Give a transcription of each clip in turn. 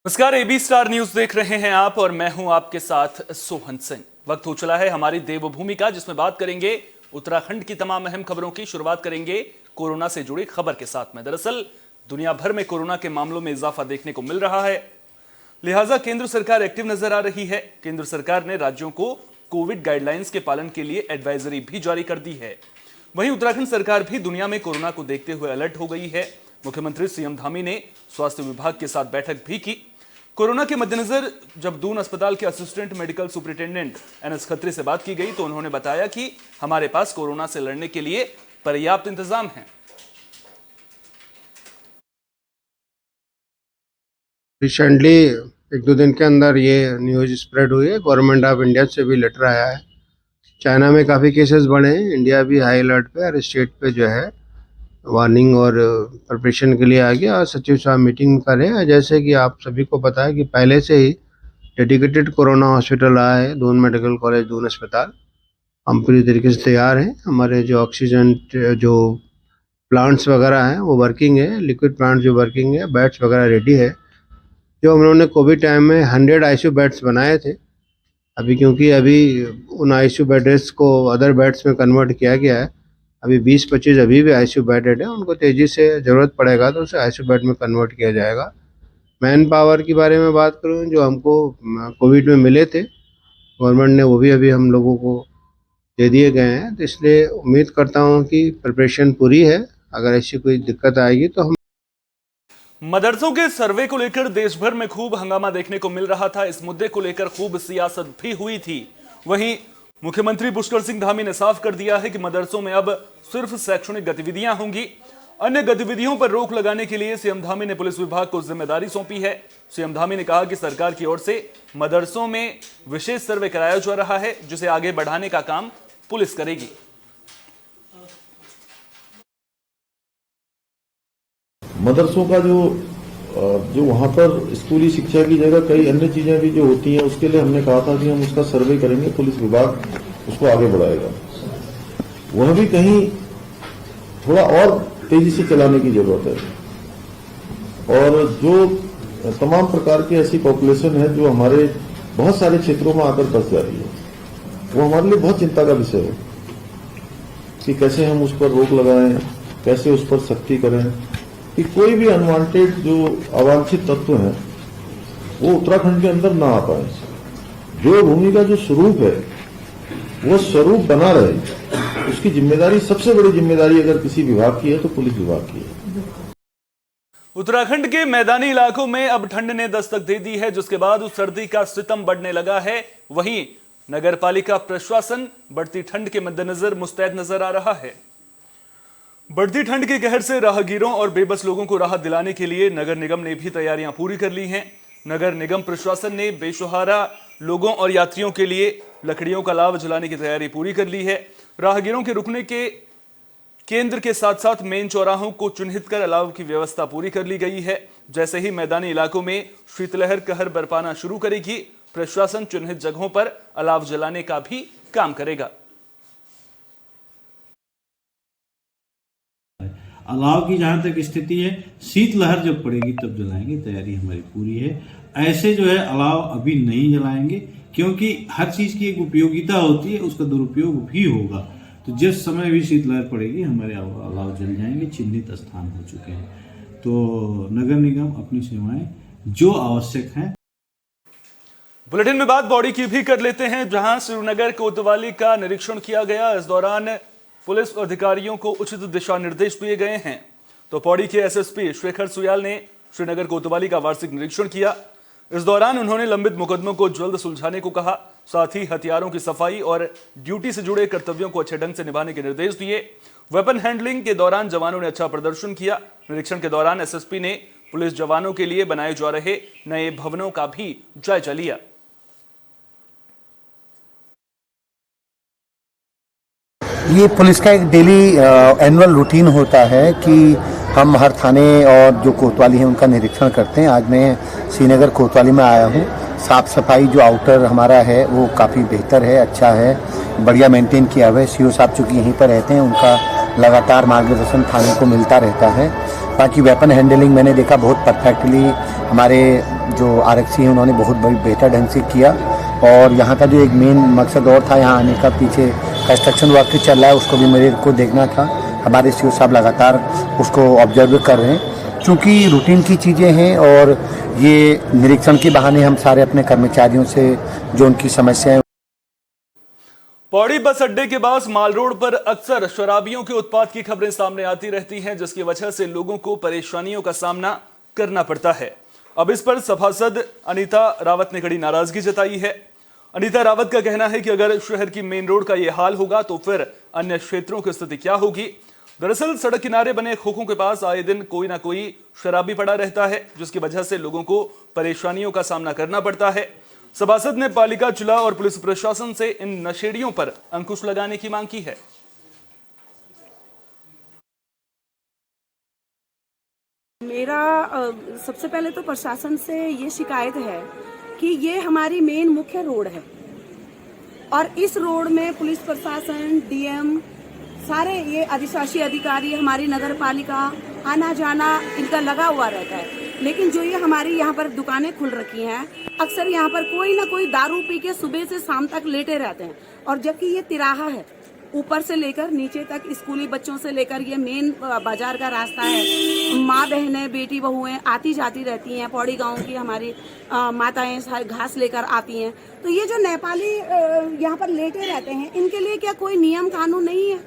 नमस्कार, AB star news देख रहे हैं आप और मैं हूं आपके साथ सोहन सिंह। वक्त हो चला है हमारी देवभूमि का, जिसमें बात करेंगे उत्तराखंड की तमाम अहम खबरों की। शुरुआत करेंगे कोरोना से जुड़ी खबर के साथ में। दरअसल दुनिया भर में कोरोना के मामलों में इजाफा देखने को मिल रहा है, लिहाजा केंद्र सरकार एक्टिव नजर आ रही है। केंद्र सरकार ने राज्यों को कोविड गाइडलाइंस के पालन के लिए एडवाइजरी भी जारी कर दी है। वहीं उत्तराखंड सरकार भी दुनिया में कोरोना को देखते हुए अलर्ट हो गई है। मुख्यमंत्री सीएम धामी ने स्वास्थ्य विभाग के साथ बैठक भी की। कोरोना के मद्देनजर जब दून अस्पताल के assistant medical superintendent NS Khatri से बात की गई तो उन्होंने बताया कि हमारे पास कोरोना से लड़ने के लिए पर्याप्त इंतजाम है। रिसेंटली एक दो दिन के अंदर ये न्यूज स्प्रेड हुई है, गवर्नमेंट ऑफ इंडिया से भी लेटर आया है। चाइना में काफ़ी केसेस बढ़े हैं, इंडिया भी हाई अलर्ट पे हर स्टेट पे जो है वार्निंग और प्रिपरेशन के लिए आ गया और सचिव साहब मीटिंग कर रहे हैं। जैसे कि आप सभी को पता है कि पहले से ही डेडिकेटेड कोरोना हॉस्पिटल आया है, दून मेडिकल कॉलेज दून अस्पताल। हम पूरी तरीके से तैयार हैं। हमारे जो ऑक्सीजन जो प्लांट्स वगैरह हैं वो वर्किंग है, लिक्विड प्लांट जो वर्किंग है, बेड्स वगैरह रेडी है। जो हम लोगों ने कोविड टाइम में 100 आईसीयू बेड्स बनाए थे, अभी क्योंकि अभी उन आईसीयू बेड्स को अदर बेड्स में कन्वर्ट किया गया है। अभी 20-25 अभी भी आईसीयू बेडेड है, उनको तेज़ी से ज़रूरत पड़ेगा तो उसे आईसीयू बेड में कन्वर्ट किया जाएगा। मैन पावर के बारे में बात करूँ, जो हमको कोविड में मिले थे गवर्नमेंट ने, वो भी अभी हम लोगों को दे दिए गए हैं। तो इसलिए उम्मीद करता हूँ कि प्रिपरेशन पूरी है। अगर ऐसी कोई दिक्कत आएगी तो हम मदरसों के सर्वे को लेकर देश भर में खूब हंगामा देखने को मिल रहा था। इस मुद्दे को लेकर खूब सियासत भी हुई थी। वहीं मुख्यमंत्री पुष्कर सिंह धामी ने साफ कर दिया है कि मदरसों में अब सिर्फ शैक्षणिक गतिविधियां होंगी। अन्य गतिविधियों पर रोक लगाने के लिए सीएम धामी ने पुलिस विभाग को जिम्मेदारी सौंपी है। सीएम धामी ने कहा कि सरकार की ओर से मदरसों में विशेष सर्वे कराया जा रहा है, जिसे आगे बढ़ाने का काम पुलिस करेगी। मदरसों का जो वहाँ पर स्कूली शिक्षा की जगह कई अन्य चीजें भी जो होती हैं, उसके लिए हमने कहा था कि हम उसका सर्वे करेंगे, पुलिस विभाग उसको आगे बढ़ाएगा। वह भी कहीं थोड़ा और तेजी से चलाने की जरूरत है। और जो तमाम प्रकार की ऐसी पॉपुलेशन है जो हमारे बहुत सारे क्षेत्रों में आकर बस जा रही है, वो हमारे लिए बहुत चिंता का विषय है कि कैसे हम उस पर रोक लगाएं, कैसे उस पर सख्ती करें कि कोई भी अनवांटेड जो अवांछित तत्व हैं वो उत्तराखंड के अंदर ना आ पाए। देवभूमि का जो स्वरूप है वो स्वरूप बना रहे, उसकी जिम्मेदारी, सबसे बड़ी जिम्मेदारी अगर किसी विभाग की है तो पुलिस विभाग की है। उत्तराखंड के मैदानी इलाकों में अब ठंड ने दस्तक दे दी है, जिसके बाद उस सर्दी का सितम बढ़ने लगा है। वहीं नगरपालिका प्रशासन बढ़ती ठंड के मद्देनजर मुस्तैद नजर आ रहा है। बढ़ती ठंड के कहर से राहगीरों और बेबस लोगों को राहत दिलाने के लिए नगर निगम ने भी तैयारियां पूरी कर ली हैं। नगर निगम प्रशासन ने बेसहारा लोगों और यात्रियों के लिए लकड़ियों का अलाव जलाने की तैयारी पूरी कर ली है। राहगीरों के रुकने के केंद्र के साथ साथ मेन चौराहों को चिन्हित कर अलाव की व्यवस्था पूरी कर ली गई है। जैसे ही मैदानी इलाकों में शीतलहर कहर बरपाना शुरू करेगी, प्रशासन चिन्हित जगहों पर अलाव जलाने का भी काम करेगा। अलाव की जहां तक स्थिति है, शीतलहर जब पड़ेगी तब जलाएंगे, तैयारी हमारी पूरी है। ऐसे जो है अलाव अभी नहीं जलाएंगे, क्योंकि हर चीज की एक उपयोगिता होती है, उसका दुरुपयोग भी होगा। तो जिस समय भी शीतलहर पड़ेगी हमारे अलाव जल जाएंगे, चिन्हित स्थान हो चुके हैं। तो नगर निगम अपनी सेवाएं जो आवश्यक हैं। बुलेटिन में बात बॉडी की भी कर लेते हैं, जहां श्रीनगर कोतवाली का निरीक्षण किया गया। इस दौरान पुलिस अधिकारियों को उचित दिशा निर्देश दिए गए हैं। तो पौड़ी के एसएसपी शेखर सुयाल ने श्रीनगर कोतवाली का वार्षिक निरीक्षण किया। इस दौरान उन्होंने लंबित मुकदमों को जल्द सुलझाने को कहा, साथ ही हथियारों की सफाई और ड्यूटी से जुड़े कर्तव्यों को अच्छे ढंग से निभाने के निर्देश दिए। वेपन हैंडलिंग के दौरान जवानों ने अच्छा प्रदर्शन किया। निरीक्षण के दौरान एसएसपी ने पुलिस जवानों के लिए बनाए जा रहे नए भवनों का भी जायजा लिया। ये पुलिस का एक डेली एनुअल रूटीन होता है कि हम हर थाने और जो कोतवाली है उनका निरीक्षण करते हैं। आज मैं श्रीनगर कोतवाली में आया हूँ। साफ़ सफाई जो आउटर हमारा है वो काफ़ी बेहतर है, अच्छा है, बढ़िया मेंटेन किया हुआ है। सीओ साहब चूँकि यहीं पर रहते हैं, उनका लगातार मार्गदर्शन थाने को मिलता रहता है। बाकी वेपन हैंडलिंग मैंने देखा बहुत परफेक्टली हमारे जो आरक्षी हैं उन्होंने बहुत बेहतर ढंग से किया। और यहाँ का जो एक मेन मकसद और था यहाँ आने का, पीछे कंस्ट्रक्शन वर्क चल रहा है उसको भी मेरे को देखना था। हमारे सीओ साहब लगातार उसको ऑब्जर्व कर रहे हैं, चूँकि रूटीन की चीज़ें हैं और ये निरीक्षण के बहाने हम सारे अपने कर्मचारियों से जो उनकी समस्याएं। पौड़ी बस अड्डे के पास माल रोड पर अक्सर शराबियों के उत्पात की खबरें सामने आती रहती हैं, जिसकी वजह से लोगों को परेशानियों का सामना करना पड़ता है। अब इस पर सभासद अनीता रावत ने कड़ी नाराजगी जताई है। अनीता रावत का कहना है कि अगर शहर की मेन रोड का यह हाल होगा तो फिर अन्य क्षेत्रों की स्थिति क्या होगी। दरअसल सड़क किनारे बने खोखों के पास आए दिन कोई ना कोई शराबी पड़ा रहता है, जिसकी वजह से लोगों को परेशानियों का सामना करना पड़ता है। सभासद ने पालिका, जिला और पुलिस प्रशासन से इन नशेड़ियों पर अंकुश लगाने की मांग की है। मेरा सबसे पहले तो प्रशासन से ये शिकायत है कि ये हमारी मेन मुख्य रोड है और इस रोड में पुलिस प्रशासन, डीएम, सारे ये अधिशासी अधिकारी, हमारी नगर पालिका आना जाना इनका लगा हुआ रहता है। लेकिन जो ये हमारी यहाँ पर दुकानें खुल रखी हैं, अक्सर यहाँ पर कोई ना कोई दारू पी के सुबह से शाम तक लेटे रहते हैं। और जबकि ये तिराहा है, ऊपर से लेकर नीचे तक स्कूली बच्चों से लेकर ये मेन बाजार का रास्ता है। माँ बहनें, बेटी बहुएं आती जाती रहती हैं। पौड़ी गांव की हमारी माताएं घास लेकर आती हैं। तो ये जो नेपाली यहाँ पर लेटे रहते हैं, इनके लिए क्या कोई नियम कानून नहीं है?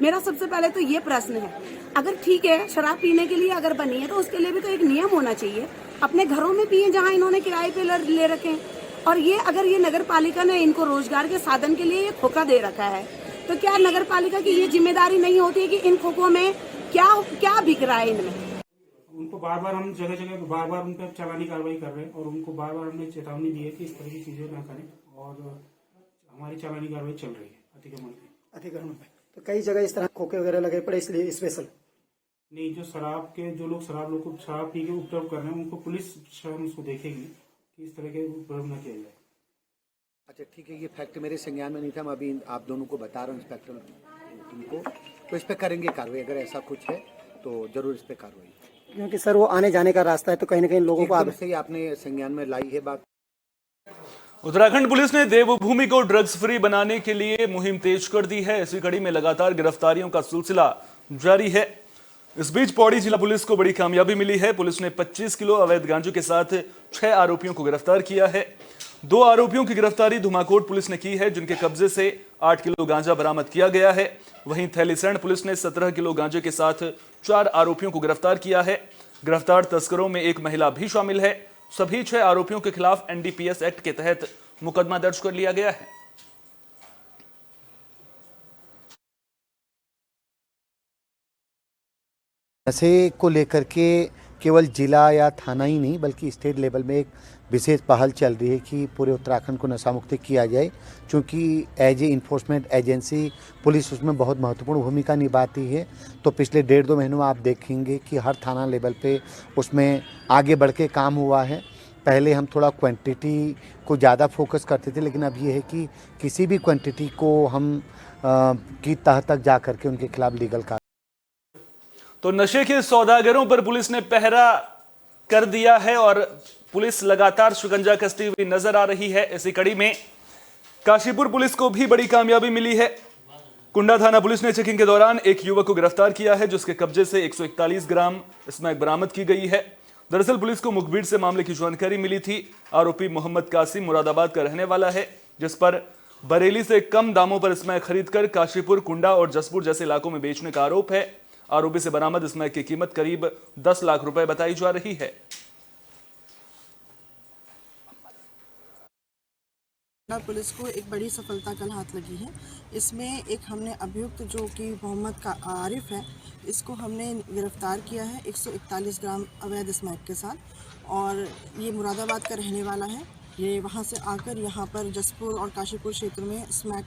मेरा सबसे पहले तो ये प्रश्न है। अगर ठीक है, शराब पीने के लिए अगर बनी है तो उसके लिए भी तो एक नियम होना चाहिए। अपने घरों में पिए जहाँ इन्होंने किराए पे ले रखे हैं। और ये अगर ये नगर पालिका ने इनको रोजगार के साधन के लिए ये खोखा दे रखा है, तो क्या नगर पालिका की ये जिम्मेदारी नहीं होती है कि इन खोखों में क्या बिक रहा है? इनमें उनको बार बार हम जगह जगह बार उन पर चालानी कार्रवाई कर रहे हैं और उनको बार हमने चेतावनी दी है कि इस तरह की चीजें ना करें और हमारी चालानी कार्रवाई चल रही है अतिक्रमण पे। तो कई जगह इस तरह खोखे वगैरह लगे पड़े, इसलिए स्पेशल नहीं, जो लोग शराब को शराब पी के उपद्रव कर रहे हैं उनको पुलिस स्वयं उसको देखेगी कि इस तरह के उपद्रव न किया जाए। अच्छा ठीक है, ये फैक्ट मेरे संज्ञान में नहीं था, मैं अभी आप दोनों को बता रहा हूँ, इंस्पेक्टर टीम को, तो इस पे करेंगे कार्रवाई। अगर ऐसा कुछ है तो जरूर इस पे कार्रवाई, क्योंकि सर वो आने जाने का रास्ता है, तो कहीं ना कहीं लोगों को से ही आपने संज्ञान में लाई है बात। उत्तराखंड पुलिस ने देवभूमि को ड्रग्स फ्री बनाने के लिए मुहिम तेज कर दी है। इसी कड़ी में लगातार गिरफ्तारियों का सिलसिला जारी है। इस बीच पौड़ी जिला पुलिस को बड़ी कामयाबी मिली है। पुलिस ने 25 किलो अवैध गांजों के साथ 6 आरोपियों को गिरफ्तार किया है। 2 आरोपियों की गिरफ्तारी धुमाकोट पुलिस ने की है, जिनके कब्जे से 8 किलो गांजा बरामद किया गया है। वहीं थैलीसैंण पुलिस ने 17 किलो गांजे के साथ 4 आरोपियों को गिरफ्तार किया है। गिरफ्तार तस्करों में एक महिला भी शामिल है। सभी 6 आरोपियों के खिलाफ एनडीपीएस एक्ट के तहत मुकदमा दर्ज कर लिया गया है। नशे को लेकर के केवल जिला या थाना ही नहीं बल्कि स्टेट लेवल में एक विशेष पहल चल रही है कि पूरे उत्तराखंड को नशा मुक्त किया जाए, क्योंकि as a enforcement agency police उसमें बहुत महत्वपूर्ण भूमिका निभाती है। तो पिछले 1.5-2 महीनों में आप देखेंगे कि हर थाना लेवल पे उसमें आगे बढ़ के काम हुआ है। पहले हम थोड़ा क्वांटिटी को ज़्यादा फोकस करते थे, लेकिन अब ये है कि किसी भी क्वांटिटी को हम की तह तक जा करके उनके खिलाफ लीगल कार्रवाई। तो नशे के सौदागरों पर पुलिस ने पहरा कर दिया है और पुलिस लगातार शिकंजा कसती हुई नजर आ रही है। इसी कड़ी में काशीपुर पुलिस को भी बड़ी कामयाबी मिली है। कुंडा थाना पुलिस ने चेकिंग के दौरान एक युवक को गिरफ्तार किया है, जिसके कब्जे से 141 ग्राम स्मैक बरामद की गई है। दरअसल पुलिस को मुखबिर से मामले की जानकारी मिली थी। आरोपी मोहम्मद कासिम मुरादाबाद का रहने वाला है, जिस पर बरेली से कम दामों पर स्मैक खरीदकर काशीपुर, कुंडा और जसपुर जैसे इलाकों में बेचने का आरोप है। आरोपी से बरामद स्मैक की कीमत करीब 10 लाख रुपए बताई जा रही है। पुलिस को एक बड़ी सफलता कल हाथ लगी है। इसमें एक हमने अभियुक्त जो कि मोहम्मद का आरिफ है, इसको हमने गिरफ्तार किया है 141 ग्राम अवैध स्मैक के साथ। और ये मुरादाबाद का रहने वाला है। ये वहाँ से आकर यहाँ पर जसपुर और काशीपुर क्षेत्र में स्मैक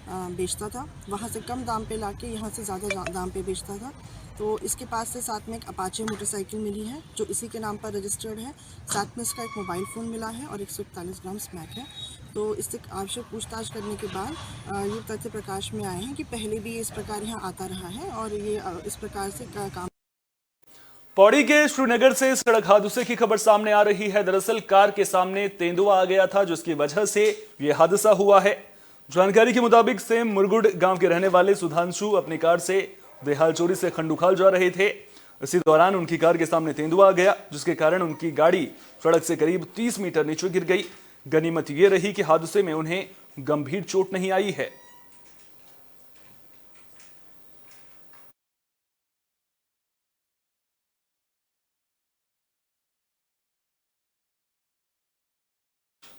बेचता था। वहाँ से कम दाम पे लाके यहाँ से ज़्यादा दाम पे बेचता था। तो इसके पास से साथ में एक अपाचे मोटरसाइकिल मिली है जो इसी के नाम पर रजिस्टर्ड है। साथ में इसका एक मोबाइल फ़ोन मिला है और 141 ग्राम स्मैक है। तो इससे आवश्यक पूछताछ करने के बाद ये तथ्य प्रकाश में आए हैं कि पहले भी इस प्रकार यहाँ आता रहा है और ये इस प्रकार से काम। पौड़ी के श्रीनगर से सड़क हादसे की खबर सामने आ रही है। दरअसल कार के सामने तेंदुआ आ गया था, जिसकी वजह से यह हादसा हुआ है। जानकारी के मुताबिक सेम मुरगुड गांव के रहने वाले सुधांशु अपनी कार से बेहालचोरी से खंडूखाल जा रहे थे। इसी दौरान उनकी कार के सामने तेंदुआ आ गया, जिसके कारण उनकी गाड़ी सड़क से करीब 30 मीटर नीचे गिर गई। गनीमत यह रही कि हादसे में उन्हें गंभीर चोट नहीं आई है।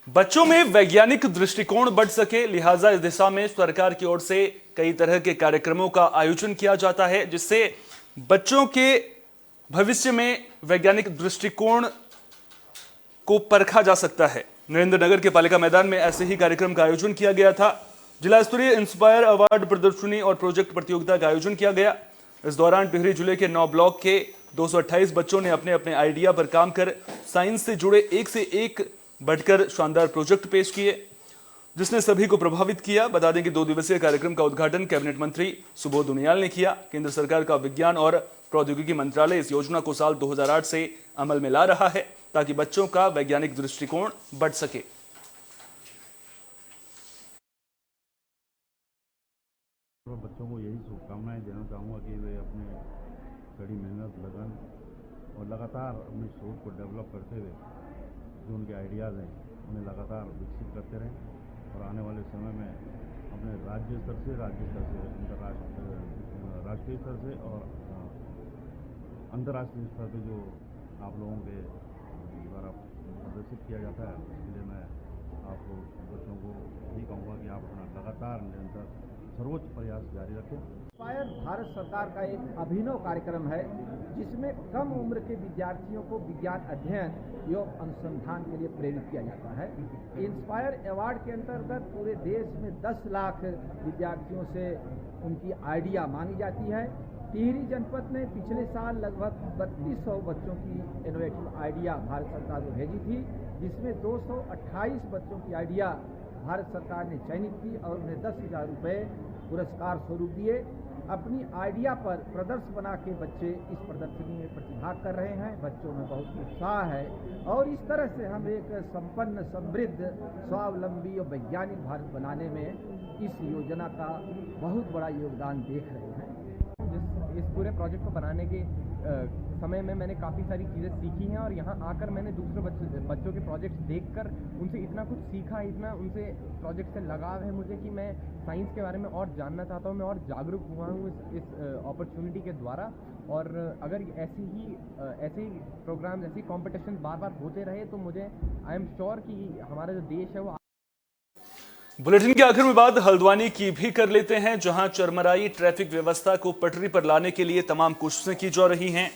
बच्चों में वैज्ञानिक दृष्टिकोण बढ़ सके, लिहाजा इस दिशा में सरकार की ओर से कई तरह के कार्यक्रमों का आयोजन किया जाता है, जिससे बच्चों के भविष्य में वैज्ञानिक दृष्टिकोण को परखा जा सकता है। नरेंद्र नगर के पालिका मैदान में ऐसे ही कार्यक्रम का आयोजन किया गया था। जिला स्तरीय इंस्पायर अवार्ड प्रदर्शनी और प्रोजेक्ट प्रतियोगिता का आयोजन किया गया। इस दौरान टिहरी जिले के 9 ब्लॉक के 228 बच्चों ने अपने अपने आइडिया पर काम कर साइंस से जुड़े एक से एक बढ़कर शानदार प्रोजेक्ट पेश किए, जिसने सभी को प्रभावित किया। बता दें कि 2 दिवसीय कार्यक्रम का उद्घाटन कैबिनेट मंत्री सुबोध उनियाल ने किया। केंद्र सरकार का विज्ञान और प्रौद्योगिकी मंत्रालय इस योजना को साल 2008 से अमल में ला रहा है, ताकि बच्चों का वैज्ञानिक दृष्टिकोण बढ़ सके। बच्चों को यही शुभकामनाएं देना चाहूँगा कि वे अपने कड़ी मेहनत, लगन और लगातार अपनी सोच को डेवलप करते हुए जो उनके आइडियाज़ हैं उन्हें लगातार विकसित करते रहें और आने वाले समय में अपने राज्य स्तर से, राष्ट्रीय स्तर से और अंतर्राष्ट्रीय स्तर पे जो आप लोगों के द्वारा प्रदर्शित किया जाता है, उसके लिए मैं आपको बच्चों को यही कहूँगा कि आप अपना लगातार निरंतर सर्वोच्च प्रयास जारी रखें। इंस्पायर भारत सरकार का एक अभिनव कार्यक्रम है, जिसमें कम उम्र के विद्यार्थियों को विज्ञान अध्ययन एवं अनुसंधान के लिए प्रेरित किया जाता है। इंस्पायर अवार्ड के अंतर्गत पूरे देश में 10 लाख विद्यार्थियों से उनकी आइडिया मांगी जाती है। टिहरी जनपद ने पिछले साल लगभग 3200 बच्चों की इनोवेटिव आइडिया भारत सरकार को भेजी थी, जिसमें 228 बच्चों की आइडिया भारत सरकार ने चयनित की और उन्हें 10,000 रुपये पुरस्कार स्वरूप दिए। अपनी आइडिया पर प्रदर्शन बना के बच्चे इस प्रदर्शनी में प्रतिभाग कर रहे हैं। बच्चों में बहुत उत्साह है और इस तरह से हम एक संपन्न, समृद्ध, स्वावलंबी और वैज्ञानिक भारत बनाने में इस योजना का बहुत बड़ा योगदान देख रहे हैं। इस पूरे प्रोजेक्ट को बनाने के समय में मैंने काफ़ी सारी चीज़ें सीखी हैं और यहाँ आकर मैंने दूसरे बच्चों के प्रोजेक्ट्स देखकर उनसे इतना कुछ सीखा, इतना उनसे प्रोजेक्ट से लगाव है मुझे कि मैं साइंस के बारे में और जानना चाहता हूँ। मैं और जागरूक हुआ हूँ इस अपॉर्चुनिटी के द्वारा। और अगर ऐसे ही प्रोग्राम, ऐसे ही कॉम्पिटिशन बार बार होते रहे तो मुझे आई एम श्योर कि हमारा जो देश है वो। बुलेटिन के आखिर में बात हल्द्वानी की भी कर लेते हैं, जहां चरमराई ट्रैफिक व्यवस्था को पटरी पर लाने के लिए तमाम कोशिशें की जा रही हैं।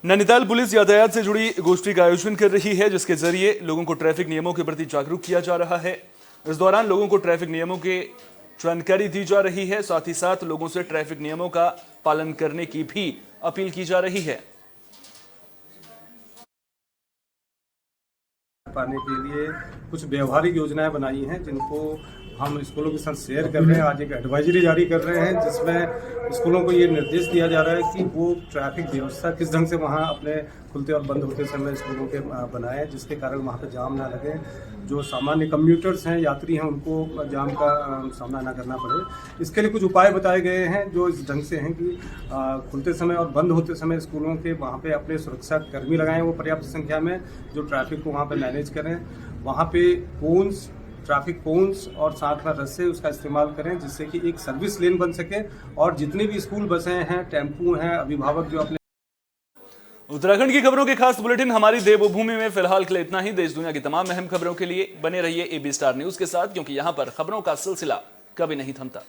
नैनीताल पुलिस यातायात से जुड़ी गोष्ठी का आयोजन कर रही है, जिसके जरिए लोगों को ट्रैफिक नियमों के प्रति जागरूक किया जा रहा है। इस दौरान लोगों को ट्रैफिक नियमों की जानकारी दी जा रही है, साथ ही साथ लोगों से ट्रैफिक नियमों का पालन करने की भी अपील की जा रही है। पाने के लिए कुछ व्यवहारिक योजनाएं बनाई हैं, जिनको हम स्कूलों के साथ शेयर कर रहे हैं। आज एक एडवाइजरी जारी कर रहे हैं, जिसमें स्कूलों को ये निर्देश दिया जा रहा है कि वो ट्रैफिक व्यवस्था किस ढंग से वहाँ अपने खुलते और बंद होते समय स्कूलों के बनाए, जिसके कारण वहाँ पे जाम ना लगे। जो सामान्य कम्यूटर्स हैं, यात्री हैं, उनको जाम का सामना ना करना पड़े। इसके लिए कुछ उपाय बताए गए हैं जो इस ढंग से हैं कि खुलते समय और बंद होते समय स्कूलों के वहाँ पे अपने सुरक्षा कर्मी लगाएं, वो पर्याप्त संख्या में, जो ट्रैफिक को वहाँ पे मैनेज करें। वहाँ पे कोन्स, ट्रैफिक कोन्स और साथ में रस्से उसका इस्तेमाल करें, जिससे कि एक सर्विस लेन बन सके और जितनी भी स्कूल बसें हैं, टेम्पू हैं, अभिभावक जो अपने। उत्तराखंड की खबरों के खास बुलेटिन हमारी देवभूमि में फिलहाल के लिए इतना ही। देश दुनिया की तमाम अहम खबरों के लिए बने रहिए AB स्टार न्यूज के साथ, क्योंकि यहां पर खबरों का सिलसिला कभी नहीं थमता।